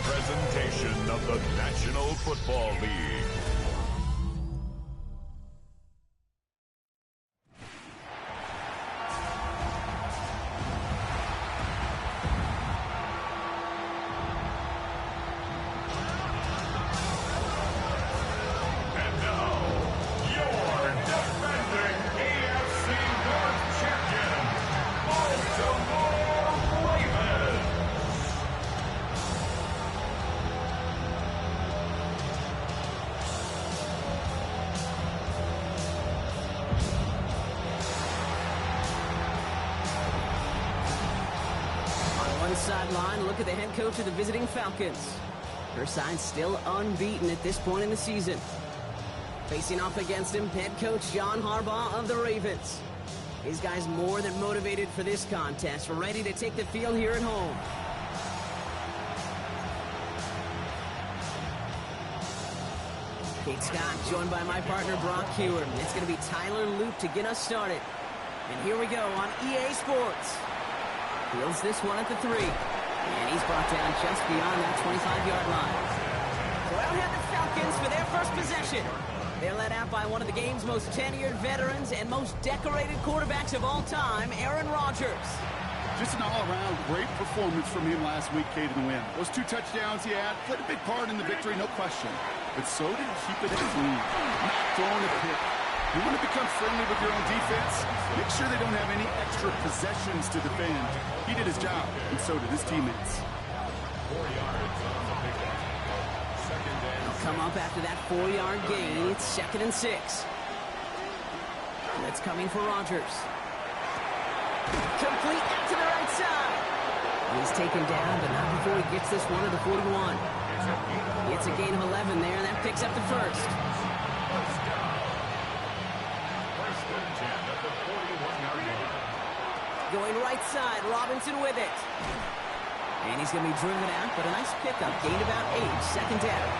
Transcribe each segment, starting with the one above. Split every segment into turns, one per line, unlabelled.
presentation of the National Football League.
Sideline, look at the head coach of the visiting Falcons. Her side's still unbeaten at this point in the season. Facing off against him, head coach John Harbaugh of the Ravens. His guys more than motivated for this contest, ready to take the field here at home. Kate Scott joined by my partner Brock Hewer. It's going to be Tyler Loop to get us started. And here we go on EA Sports. Fields this one at the 3. And he's brought down just beyond that 25-yard line. So out head the Falcons for their first possession. They're led out by one of the game's most tenured veterans and most decorated quarterbacks of all time, Aaron Rodgers.
Just an all-around great performance from him last week, Kate, in the win. Those 2 touchdowns he had played a big part in the victory, no question. But so did keep it clean, not throwing a pick. You want to become friendly with your own defense? Make sure they don't have any extra possessions to defend. He did his job, and so did his teammates.
They'll come up after that 4-yard gain. It's 2nd and 6. That's coming for Rodgers. Complete out to the right side. He's taken down, but not before he gets this one to the 41. It's a gain of 11 there, and that picks up the first. Going right side, Robinson with it. And he's going to be driven out, but a nice pickup. Gained about 8, 2nd down.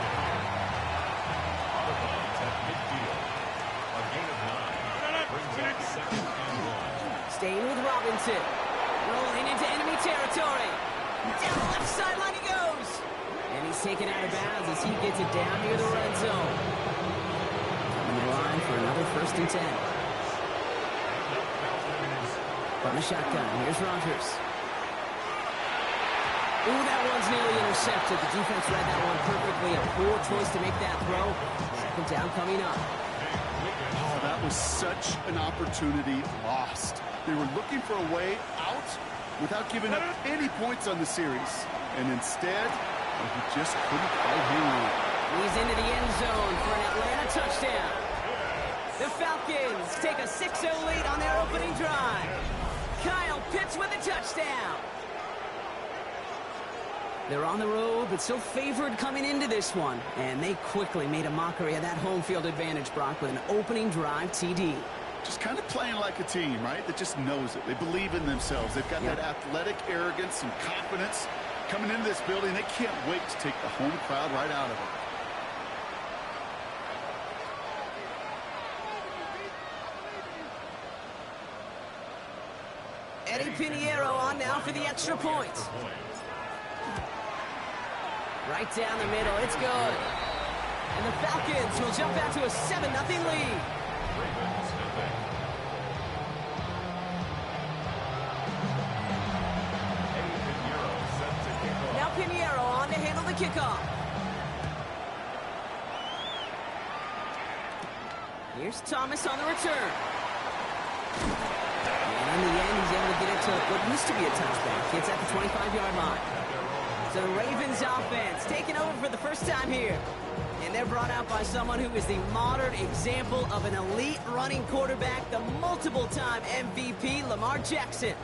Staying with Robinson. Rolling into enemy territory. Down the left sideline he goes. And he's taken out of bounds as he gets it down near the red zone. Coming to the line for another 1st and 10. From the shotgun, here's Rodgers. Ooh, that one's nearly intercepted. The defense read that one perfectly. A poor choice to make that throw. 2nd down coming up.
Oh, that was such an opportunity lost. They were looking for a way out without giving up any points on the series. And instead, he just couldn't quite handle it.
He's into the end zone for an Atlanta touchdown. The Falcons take a 6-0 lead on their opening drive. Kyle Pitts with a touchdown. They're on the road, but still favored coming into this one. And they quickly made a mockery of that home field advantage, Brock, with an opening drive TD.
Just kind of playing like a team, right? That just knows it. They believe in themselves. They've got that athletic arrogance and confidence. Coming into this building, they can't wait to take the home crowd right out of it.
Eddie Pinheiro on now for the extra point. Right down the middle, it's good. And the Falcons will jump out to a 7-0 lead. Now Pinheiro on to handle the kickoff. Here's Thomas on the return. And in the end, he's able to get it to what used to be a touchback. It's at the 25-yard line. So the Ravens offense taking over for the first time here. And they're brought out by someone who is the modern example of an elite running quarterback, the multiple-time MVP, Lamar Jackson.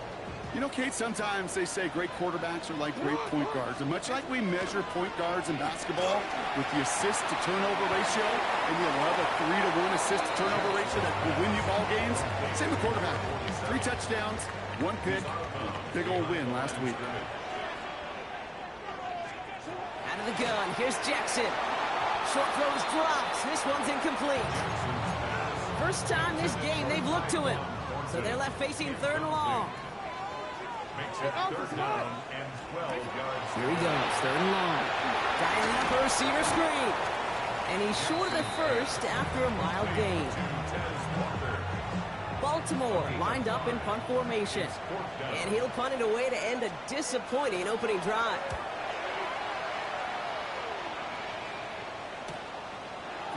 You know, Kate, sometimes they say great quarterbacks are like great point guards. And much like we measure point guards in basketball with the assist-to-turnover ratio, and you'll have a 3-to-1 assist-to-turnover ratio that will win you ball games, same with quarterback. 3 touchdowns, 1 pick, big old win last week.
Out of the gun, here's Jackson. Short throws drops. This one's incomplete. First time this game they've looked to him. So they're left facing 3rd and long.
makes it third down and 12 yards.
Here he goes, third and long. Dialing up a receiver screen. And he's short of the first after a mild gain. Baltimore lined up in punt formation. And he'll punt it away to end a disappointing opening drive.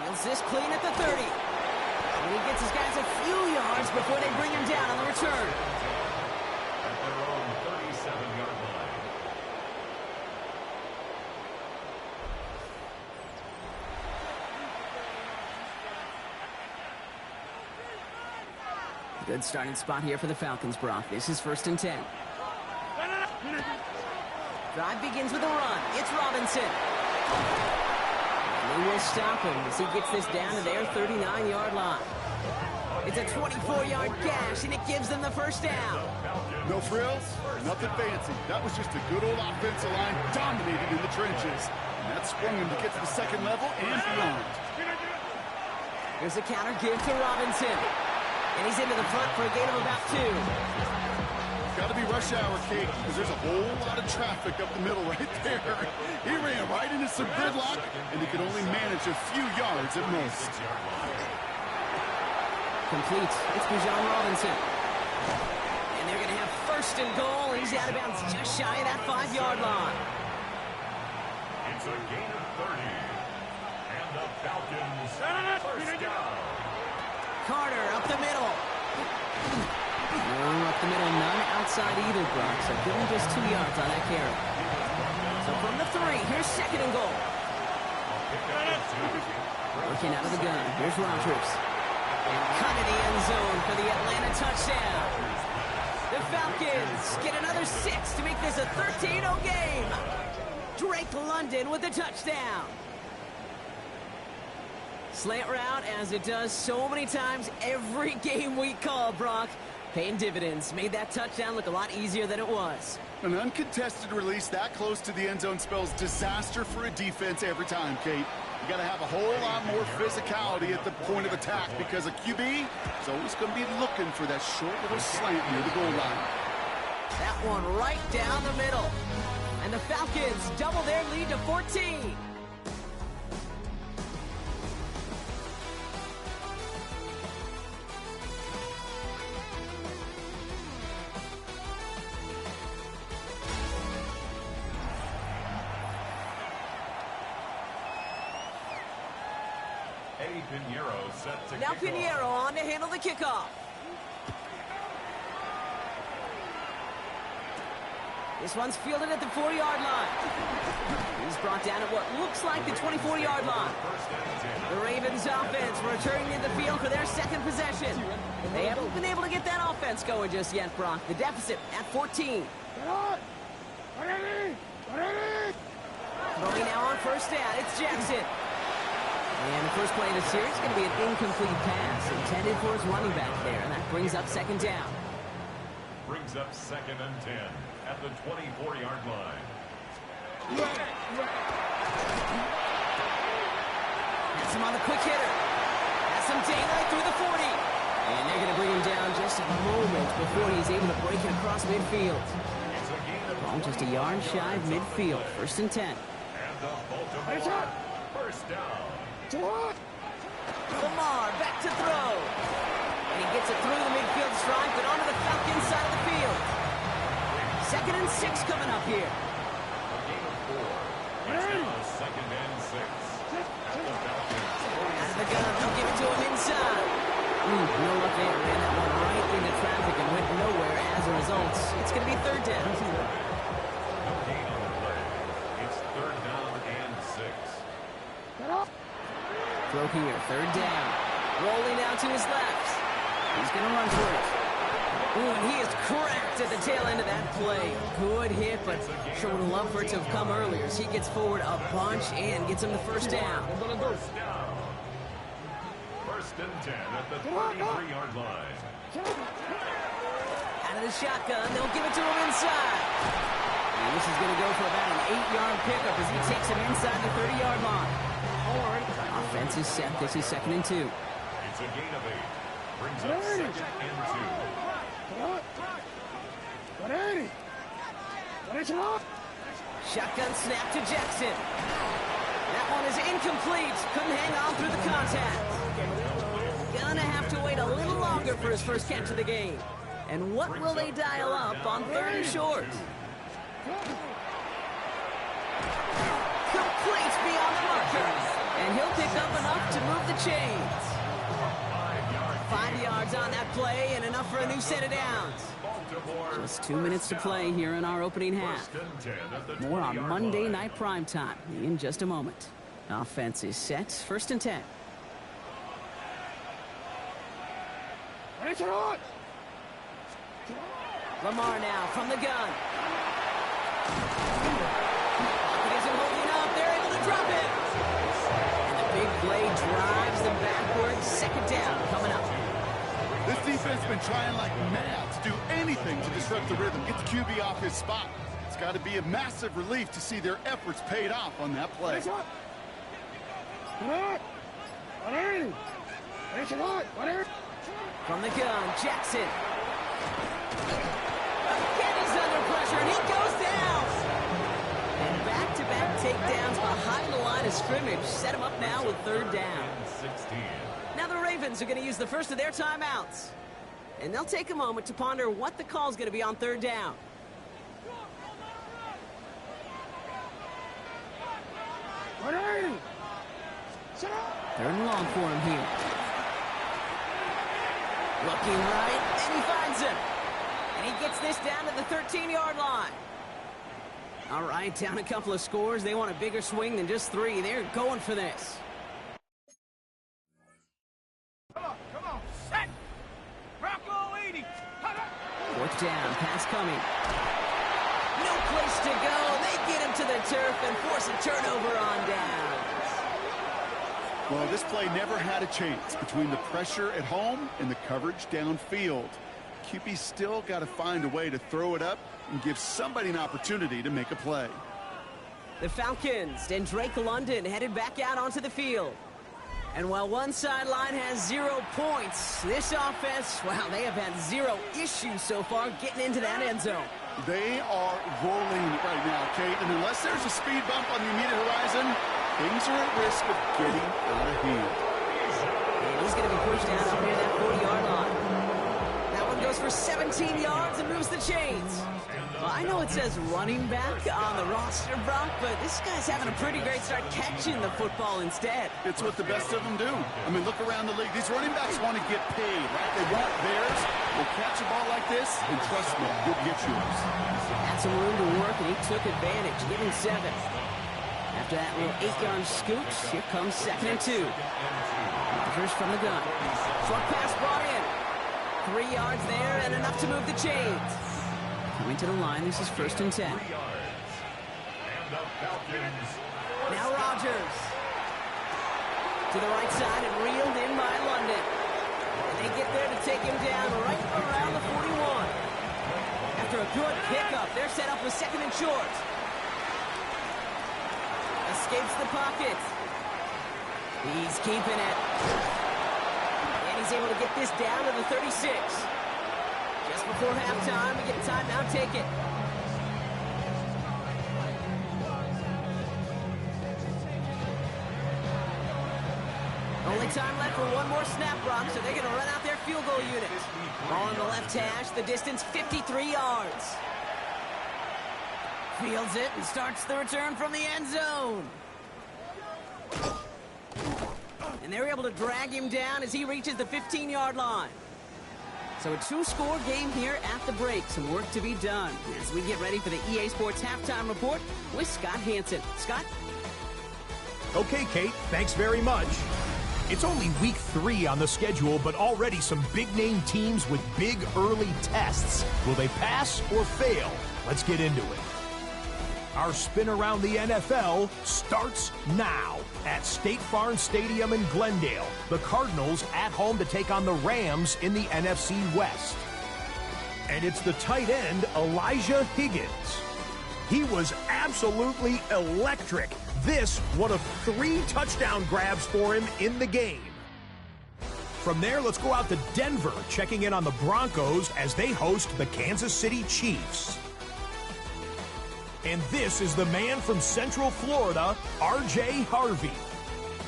Fields this clean at the 30. And he gets his guys a few yards before they bring him down on the return.
At their own 37-yard line.
Good starting spot here for the Falcons, Brock. This is 1st and 10. Drive begins with a run. It's Robinson. They will stop him as he gets this down to their 39-yard line. It's a 24-yard gash, and it gives them the first down.
No frills, nothing fancy. That was just a good old offensive line dominated in the trenches. And that sprung him to get to the second level and beyond.
Here's a counter give to Robinson. And he's into the front for a gain of about 2.
Got to be rush hour, Kate, because there's a whole lot of traffic up the middle right there. He ran right into some gridlock, and he could only manage a few yards at most.
Complete. It's Bijan Robinson. And they're going to have 1st and goal. He's out of bounds just shy of that 5-yard line.
It's a gain of 30. And the Falcons first down.
Carter up the middle. No up the middle, none outside either, Brock. So give him just 2 yards on that carry. So from the 3, here's 2nd and goal. Working out of the gun. Here's Rodgers. And cut in the end zone for the Atlanta touchdown. The Falcons get another 6 to make this a 13-0 game. Drake London with the touchdown. Slant route, as it does so many times every game we call, Brock. Paying dividends. Made that touchdown look a lot easier than it was.
An uncontested release that close to the end zone spells disaster for a defense every time, Kate. You got to have a whole lot more physicality at the point of attack because a QB is always going to be looking for that short little slant near the goal line.
That one right down the middle. And the Falcons double their lead to 14.
Pinheiro set to
now
kick
Pinheiro
off.
on to handle the kickoff. This one's fielded at the 4-yard line. He's brought down at what looks like the 24-yard line. The Ravens offense returning to the field for their 2nd possession. They haven't been able to get that offense going just yet, Brock. The deficit at 14. Throwing now on 1st down, it's Jackson. And the first play of the series is going to be an incomplete pass intended for his running back there. And that brings up 2nd down.
Brings up 2nd and 10 at the 24-yard line.
Gets him on the quick hitter. Has some daylight through the 40. And they're going to bring him down just a moment before he's able to break it across midfield.
It's a gain of
Ball just a yard shy of midfield. 1st and 10.
And the Baltimore first down.
Lamar back to throw. And he gets it through the midfield stripe and onto the Falcons side of the field. 2nd and 6 coming up here.
A gain of 4. It's now 2nd and 6 at the Falcons.
Out of the gun, they'll give it to him inside. No luck there. Ran that one right into traffic and went nowhere as a result. It's going to be 3rd down.
No gain on the play. It's 3rd down and 6.
Throw here, 3rd down. Rolling out to his left. He's going to run for it. Ooh, and he is cracked at the tail end of that play. Good hit, but sure would have loved for it to have come earlier as he gets forward a bunch and gets him the 1st down.
First down. 1st and 10 at the 33-yard line.
Out of the shotgun, they'll give it to him inside. And this is going to go for about an 8-yard pickup as he takes him inside the 30-yard line. Offense is set. This is 2nd and 2.
It's a gain of 8. Brings up 2nd and 2.
Shotgun snap to Jackson. That one is incomplete. Couldn't hang on through the contact. Gonna have to wait a little longer for his first catch of the game. And what will they dial up on 3rd and short? Complete beyond the marker. And he'll pick up enough to move the chains. 5 yards on that play and enough for a new set of downs. Just 2 minutes to play here in our opening half. More on Monday Night Primetime in just a moment. Offense is set. 1st and 10. Lamar now from the gun. He isn't holding up. They're able to drop it. And the big play drives them backwards. 2nd down coming up.
This defense has been trying like mad to do anything to disrupt the rhythm, get the QB off his spot. It's got to be a massive relief to see their efforts paid off on that play.
From the gun, Jackson. Again, he's under pressure, and he goes down. And back-to-back takedowns behind the line of scrimmage. Set him up now with 3rd down.
16.
Now the Ravens are going to use the first of their timeouts. And they'll take a moment to ponder what the call's going to be on 3rd down. 3rd and long for him here. Looking right, and he finds him. And he gets this down to the 13-yard line. All right, down a couple of scores. They want a bigger swing than just 3. They're going for this.
Come on, set! Bronco 80!
4th down, pass coming. No place to go. They get him to the turf and force a turnover on downs.
Well, this play never had a chance between the pressure at home and the coverage downfield. QB still got to find a way to throw it up and give somebody an opportunity to make a play.
The Falcons and Drake London headed back out onto the field. And while one sideline has 0 points, this offense, wow, they have had 0 issues so far getting into that end zone.
They are rolling right now, Kate, and unless there's a speed bump on the immediate horizon, things are at risk of getting out of hand.
And he's going to be pushed down up near that 40-yard line. That one goes for 17 yards and moves the chains. Well, I know it says running back on the roster, Brock, but this guy's having a pretty great start catching the football instead.
It's what the best of them do. I mean, look around the league. These running backs want to get paid, right? They want theirs. They'll catch a ball like this, and trust me, you'll get yours.
Had some room to work, and he took advantage, giving 7. After that little 8-yard scoot, here comes 2nd and 2. Rodgers from the gun. Short pass brought in. 3 yards there, and enough to move the chains. Coming to the line, this is 1st and 10.
And the Falcons.
Now Rodgers. To the right side and reeled in by London. And they get there to take him down right around the 41. After a good pickup, they're set up with 2nd and short. Escapes the pocket. He's keeping it. And he's able to get this down to the 36. Just before halftime, we get a timeout, take it. Only time left for one more snap, Brock, so they're going to run out their field goal unit. Ball on the left hash, the distance 53 yards. Fields it and starts the return from the end zone. And they're able to drag him down as he reaches the 15-yard line. So a 2-score game here at the break. Some work to be done as we get ready for the EA Sports Halftime Report with Scott Hanson. Scott?
Okay, Kate, thanks very much. It's only week 3 on the schedule, but already some big-name teams with big early tests. Will they pass or fail? Let's get into it. Our spin around the NFL starts now at State Farm Stadium in Glendale. The Cardinals at home to take on the Rams in the NFC West. And it's the tight end, Elijah Higgins. He was absolutely electric. This, one of 3 touchdown grabs for him in the game. From there, let's go out to Denver, checking in on the Broncos as they host the Kansas City Chiefs. And this is the man from Central Florida, R.J. Harvey.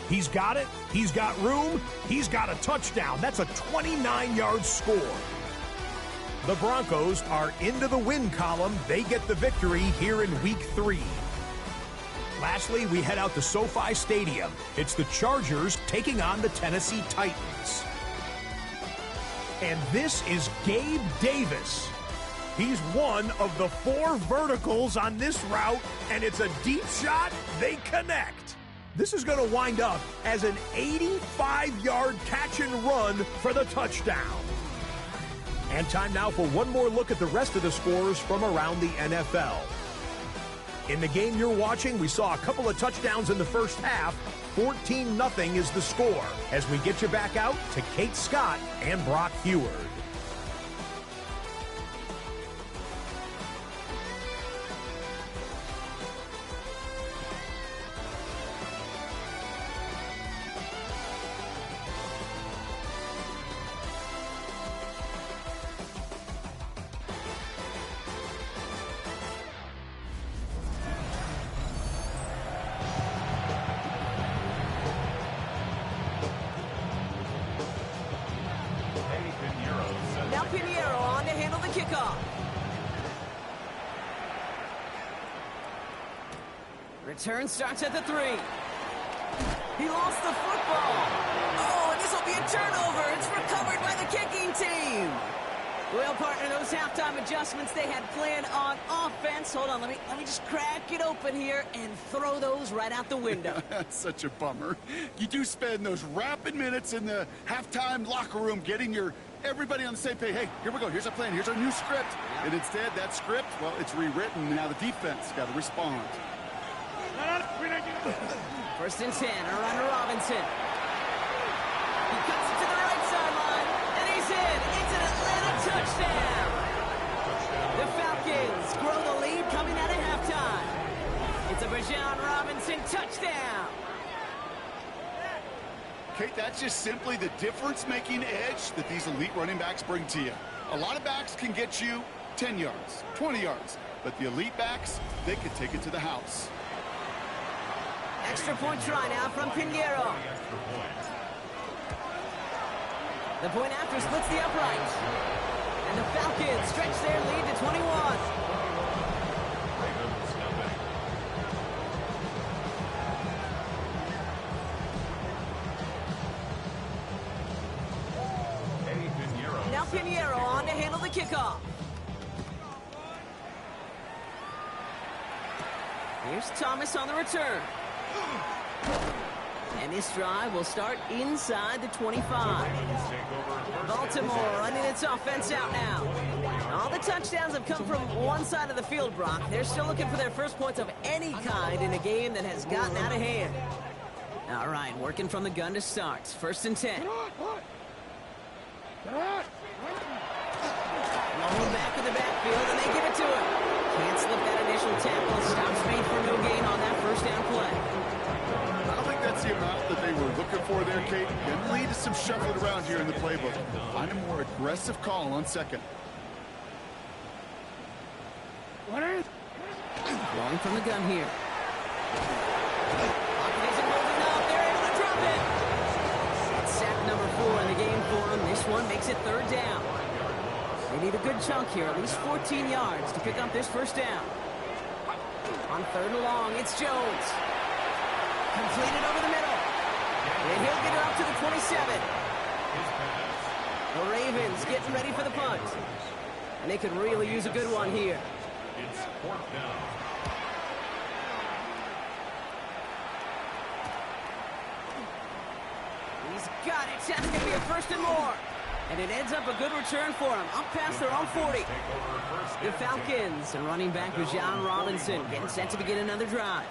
He's got it, he's got room, he's got a touchdown. That's a 29-yard score. The Broncos are into the win column. They get the victory here in Week 3. Lastly, we head out to SoFi Stadium. It's the Chargers taking on the Tennessee Titans. And this is Gabe Davis. He's one of the 4 verticals on this route, and it's a deep shot. They connect. This is going to wind up as an 85-yard catch and run for the touchdown. And time now for one more look at the rest of the scores from around the NFL. In the game you're watching, we saw a couple of touchdowns in the first half. 14-0 is the score as we get you back out to Kate Scott and Brock Heward.
Return starts at the 3. He lost the football. Oh, and this will be a turnover. It's recovered by the kicking team. Well, partner, those halftime adjustments they had planned on offense. Hold on, let me just crack it open here and throw those right out the window.
That's such a bummer. You do spend those rapid minutes in the halftime locker room getting everybody on the same page. Hey, here we go. Here's our plan. Here's our new script. And instead, that script, well, it's rewritten. Now the defense got to respond.
First and 10, around to Robinson. He cuts it to the right sideline, and he's in. It's an Atlanta touchdown. The Falcons grow the lead coming out of halftime. It's a Bijan Robinson touchdown.
Kate, that's just simply the difference-making edge that these elite running backs bring to you. A lot of backs can get you 10 yards, 20 yards, but the elite backs, they can take it to the house.
Extra point try now from Pinheiro. The point after splits the upright. And the Falcons stretch their lead to 21. Now Pinheiro on to handle the kickoff. Here's Thomas on the return. And this drive will start inside the 25. Baltimore running its offense out now. All the touchdowns have come from one side of the field, Brock. They're still looking for their first points of any kind in a game that has gotten out of hand. All right, working from the gun to start. First and 10. Rolling back in the backfield, and they give it to him. Can't slip that initial tackle. Stops made for no gain on that first down play.
I don't think that's the amount that they were looking for there, Kate. And lead to some shuffling around here in the playbook. Find a more aggressive call on second.
Rolling from the gun here. Pocket isn't moving up. They're able to drop it. It's sack number 4 in the game for them. This one makes it third down. They need a good chunk here, at least 14 yards to pick up this first down. On third and long, it's Jones. Completed over the middle. And he'll get it up to the 27. The Ravens getting ready for the punt. And they could really use a good one here.
It's fourth down.
He's got it. That's going to be a first and more. And it ends up a good return for him. Up past their own 40. The Falcons and running back Bijan Robinson getting set to begin another drive.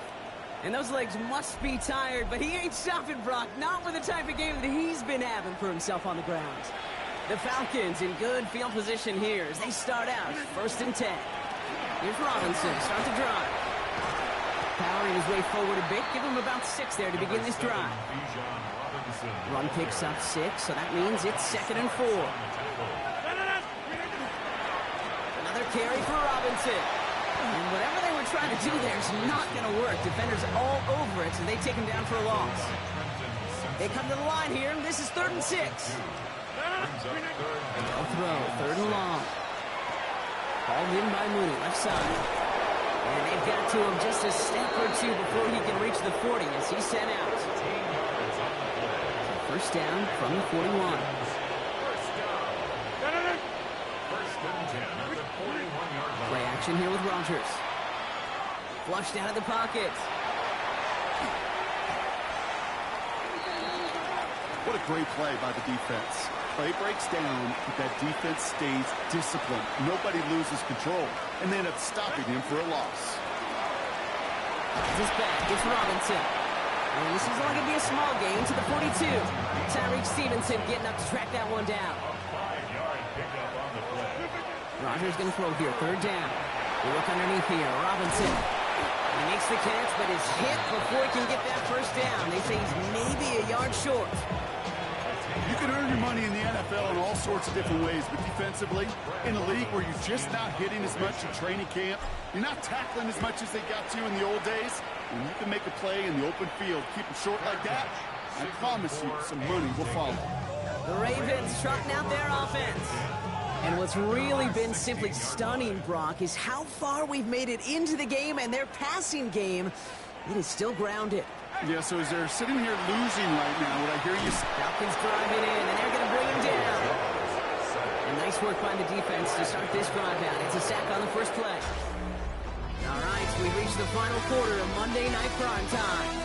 And those legs must be tired, but he ain't stopping, Brock. Not with the type of game that he's been having for himself on the ground. The Falcons in good field position here as they start out first and 10. Here's Robinson, start the drive. Powering his way forward a bit, give him about 6 there to begin this drive. Run picks up 6, so that means it's second and 4. Another carry for Robinson. And whatever they were trying to do there is not going to work. Defenders all over it, so they take him down for a loss. They come to the line here, and this is 3rd and 6. They'll throw, 3rd and long. Hauled in by Mooney, left side. And they've got to him just a step or two before he can reach the 40 as he's sent out. First down from the 41. Play action here with Rodgers. Flushed out of the pocket.
What a great play by the defense. Play breaks down, but that defense stays disciplined. Nobody loses control, and they end up stopping him for a loss.
This back, it's Robinson. And this is only going to be a small gain to the 42. Tyreek Stevenson getting up to track that one down. Rodgers going to throw here, 3rd down. We look underneath here, Robinson. He makes the catch, but is hit before he can get that first down. They say he's maybe a yard short.
You can earn your money in the NFL in all sorts of different ways, but defensively, in a league where you're just not hitting as much in training camp, you're not tackling as much as they got to in the old days, and you can make a play in the open field, keep them short like that, I promise you some money will follow.
The Ravens trotting out their offense. And what's really been simply stunning, Brock, is how far we've made it into the game, and their passing game, it is still grounded.
Yeah, so as they're sitting here losing right now, what I hear you say...
Falcons driving in, and they're going to bring him down. And nice work by the defense to start this drive out. It's a sack on the first play. All right, we reached the final quarter of Monday Night Prime Time.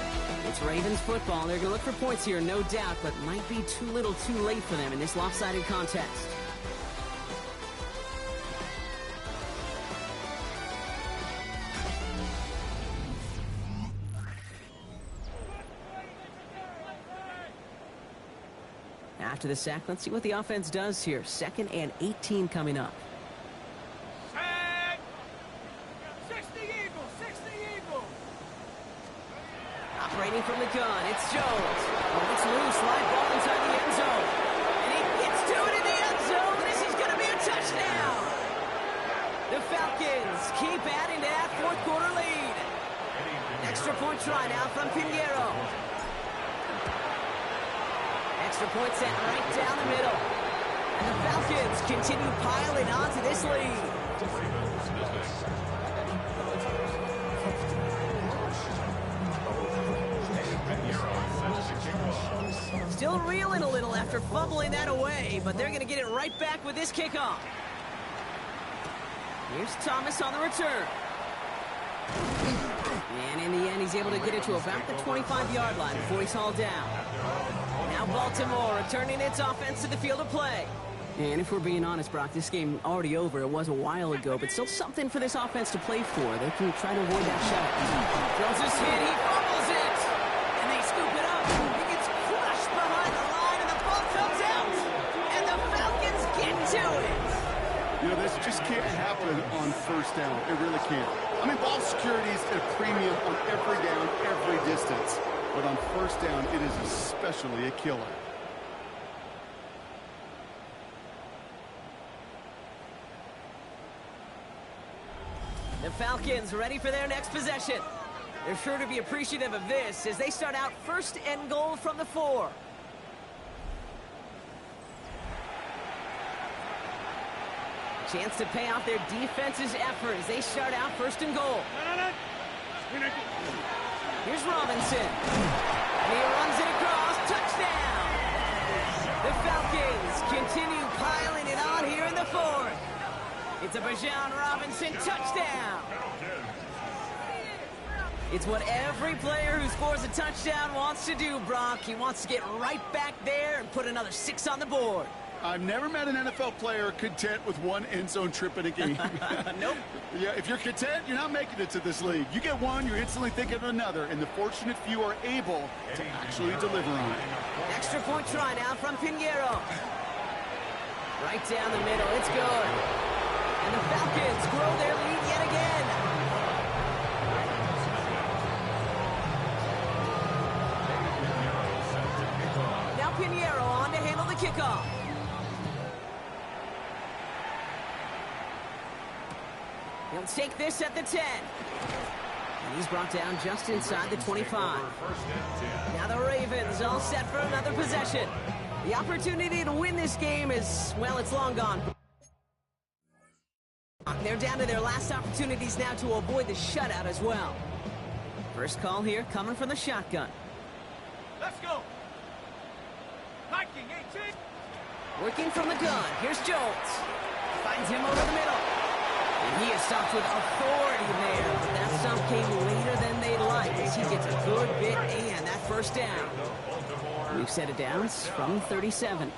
It's Ravens football. They're going to look for points here, no doubt, but might be too little too late for them in this lopsided contest. After the sack, let's see what the offense does here. 2nd and 18 coming up.
Set! 60 Eagles! 60 Eagles!
Operating from the gun, it's Jones. Oh, it's loose, live ball inside the end zone. And he gets to it in the end zone. This is going to be a touchdown. The Falcons keep adding to that 4th quarter lead. Extra point try now from Pinheiro. Extra point set right down the middle. And the Falcons continue piling onto this lead. Still reeling a little after fumbling that away, but they're going to get it right back with this kickoff. Here's Thomas on the return. And in the end, he's able to get it to about the 25-yard line before he's hauled down. Now Baltimore returning its offense to the field of play. And if we're being honest, Brock, this game already over. It was a while ago, but still something for this offense to play for. They can try to avoid that shot. Throws his hit, he fumbles it. And they scoop it up. He gets crushed behind the line, and the ball comes out. And the Falcons get to it.
You know, this just can't happen on 1st down. It really can't. I mean, ball security is at a premium on every down, every distance. But on 1st down, it is especially a killer.
The Falcons ready for their next possession. They're sure to be appreciative of this as they start out 1st and goal from the 4. Chance to pay off their defense's effort as they start out 1st and goal. Here's Robinson. And he runs it across. Touchdown! The Falcons continue piling it on here in the 4th. It's a Bijan Robinson touchdown. It's what every player who scores a touchdown wants to do, Brock. He wants to get right back there and put another 6 on the board.
I've never met an NFL player content with one end zone trip in a game.
Nope.
Yeah, if you're content, you're not making it to this league. You get one, you're instantly thinking of another, and the fortunate few are able to actually deliver on it.
Extra point try now from Pinheiro. Right down the middle, it's good. And the Falcons grow their lead yet again. Now Pinheiro on to handle the kickoff. He'll take this at the 10. And he's brought down just inside the 25. Now the Ravens all set for another possession. The opportunity to win this game is, well, it's long gone. They're down to their last opportunities now to avoid the shutout as well. First call here coming from the shotgun.
Let's go. Hiking 18.
Working from the gun. Here's Jones. Finds him over the middle. And he is stopped with authority there. But that stop came later than they'd like as he gets a good bit and that first down. We've set it down from 37.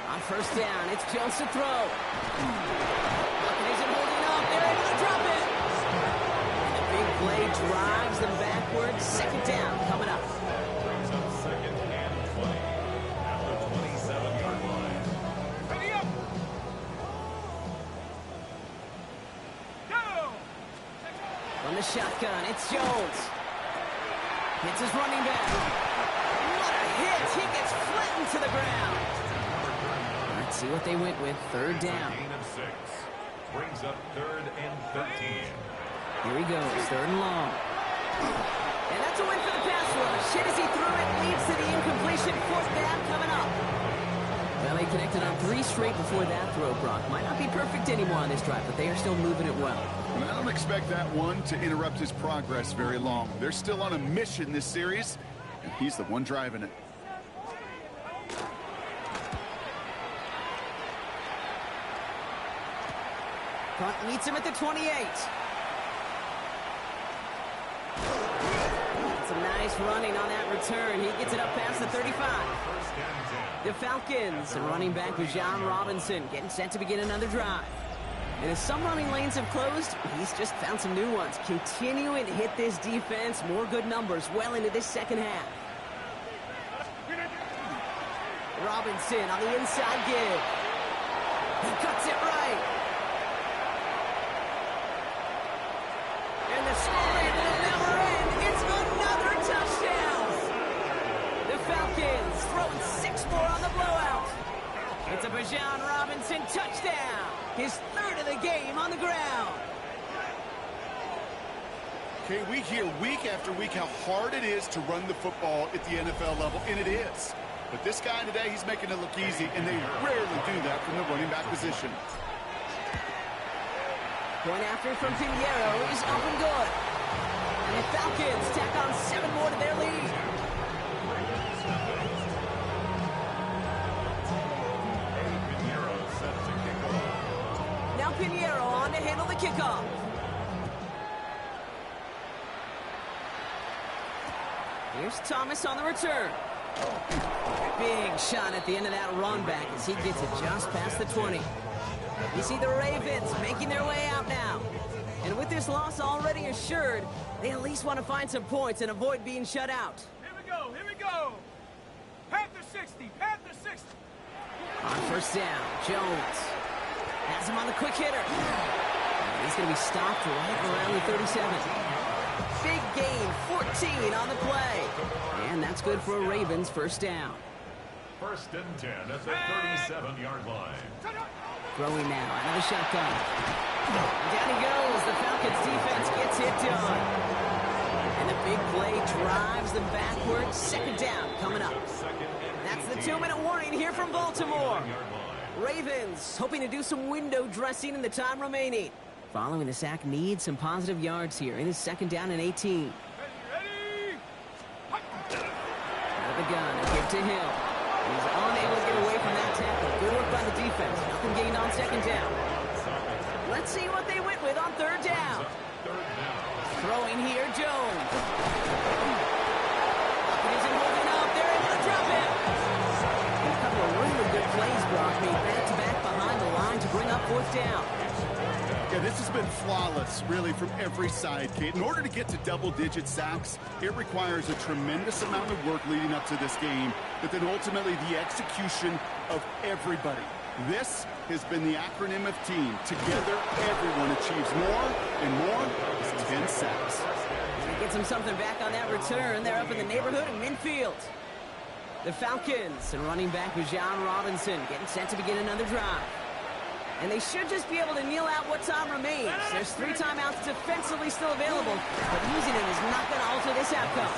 On first down, it's Jones to throw. Isn't holding up. They're able to drop it. And the big play drives them backwards. Second down coming up.
Brings up second and 20 at the 27-yard line.
Ready up. Go.
From the shotgun, it's Jones. Hits his running back. What a hit. He gets flattened to the ground. Let's see what they went with. Third down.
Gain of 6. Brings up third and 13.
Here he goes, third and long. And that's a win for the pass rush. Hit as he threw it, leads to the incompletion. Fourth down coming up. Well, they connected on 3 straight before that throw, Brock. Might not be perfect anymore on this drive, but they are still moving it well.
And I don't expect that one to interrupt his progress very long. They're still on a mission this series, and he's the one driving it.
Punt meets him at the 28. Some nice running on that return. He gets it up past the 35. The Falcons, and running back Bijan Robinson, getting set to begin another drive. And as some running lanes have closed, he's just found some new ones. Continuing to hit this defense, more good numbers well into this second half. Robinson on the inside give. He cuts it right. And the scoring will never end. It's another touchdown. The Falcons throwing 6 more on the blowout. It's a Bijan Robinson touchdown. His third of the game on the ground.
Okay, we hear week after week how hard it is to run the football at the NFL level, and it is. But this guy today, he's making it look easy, and they rarely do that from the running back position.
Point after from Pinheiro is up and good. And the Falcons tack on 7 more to their lead.
Pinheiro set to kick off.
Now Pinheiro on to handle the kickoff. Here's Thomas on the return. Big shot at the end of that run back as he gets it just past the 20. You see the Ravens making their way out now. And with this loss already assured, they at least want to find some points and avoid being shut out.
Here we go. Here we go. Panther 60. Panther 60.
On first down, Jones has him on the quick hitter. And he's going to be stopped right around the 37. Big gain, 14 on the play. And that's good for a Ravens first down.
First and 10 at the 37-yard line.
Throwing now out of the shotgun. Down he goes. The Falcons defense gets it done. And the big play drives them backwards. Second down coming up. That's the 2-minute warning here from Baltimore. Ravens hoping to do some window dressing in the time remaining. Following the sack, needs some positive yards here. It is second down and 18.
Ready.
Out of the gun, a give to Hill. He's unable to get away from that tackle. Good work by the defense. Nothing gained on second down. Let's see what they went with on third down. Throwing here, Jones. It isn't holding up. They're able to drop it. And a couple of really good plays, Brock, made back-to-back behind the line to bring up fourth down.
Yeah, this has been flawless, really, from every side, Kate. In order to get to double-digit sacks, it requires a tremendous amount of work leading up to this game, but then ultimately the execution of everybody. This has been the acronym of team. Together, everyone achieves more, and more is 10 sacks.
He gets him something back on that return. They're up in the neighborhood of midfield. The Falcons and running back Bijan Robinson getting set to begin another drive. And they should just be able to kneel out what time remains. There's 3 timeouts defensively still available, but using it is not going to alter this outcome.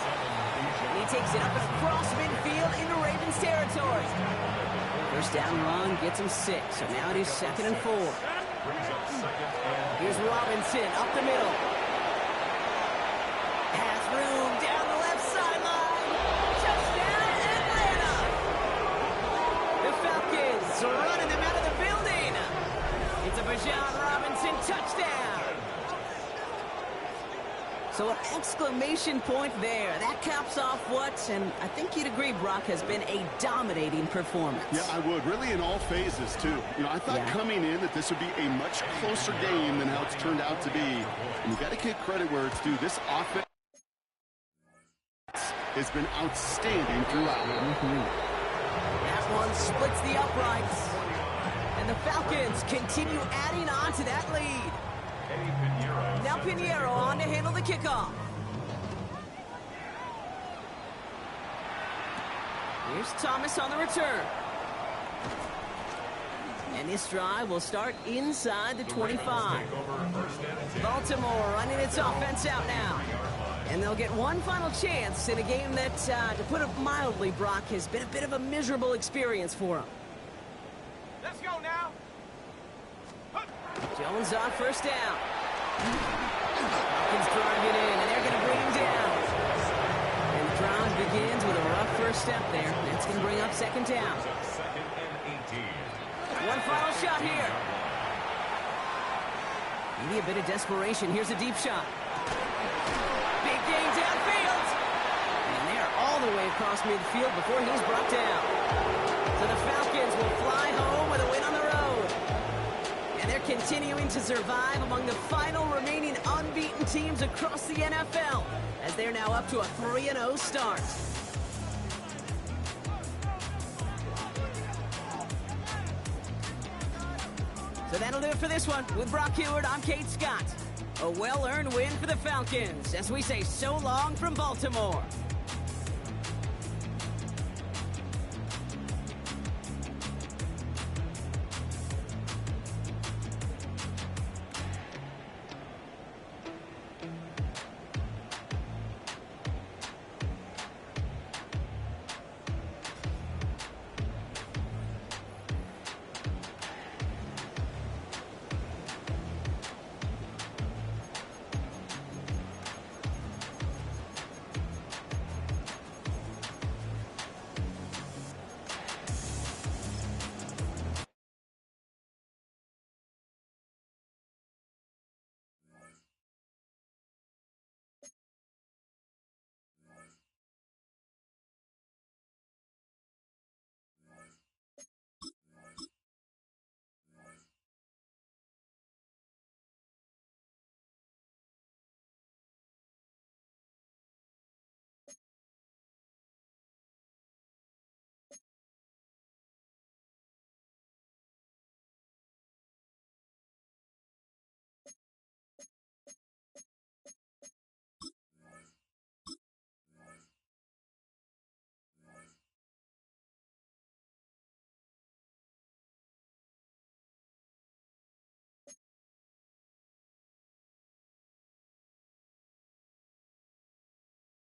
And he takes it up and across midfield into Ravens territory. First down run gets him 6, so now it is 2nd and 4. Here's Robinson up the middle. Has room down the left sideline. Touchdown, Atlanta! The Falcons are running them out of the building. It's a Bijan Robinson touchdown. So an exclamation point there. That caps off what, and I think you'd agree, Brock, has been a dominating performance.
Yeah, I would. Really in all phases, too. I thought coming in that this would be a much closer game than how it's turned out to be. And you got to give credit where it's due. This offense has been outstanding throughout.
That one splits the uprights. And the Falcons continue adding on to that lead. Now Pinheiro on to handle the kickoff. Here's Thomas on the return. And this drive will start inside the 25. Baltimore running its offense out now. And they'll get one final chance in a game that, to put it mildly, Brock, has been a bit of a miserable experience for them.
Let's go now.
Jones on first down. Falcons drive it in, and they're going to bring him down. And the drive begins with a rough first step there. That's going to bring up 2nd down. One final shot here. Maybe a bit of desperation. Here's a deep shot. Big gain downfield. And they're all the way across midfield before he's brought down. So the Falcons will fly home with a win on the road. And they're continuing to survive among the final remaining unbeaten teams across the NFL, as they're now up to a 3-0 start. So that'll do it for this one. With Brock Huard, I'm Kate Scott. A well-earned win for the Falcons, as we say so long from Baltimore.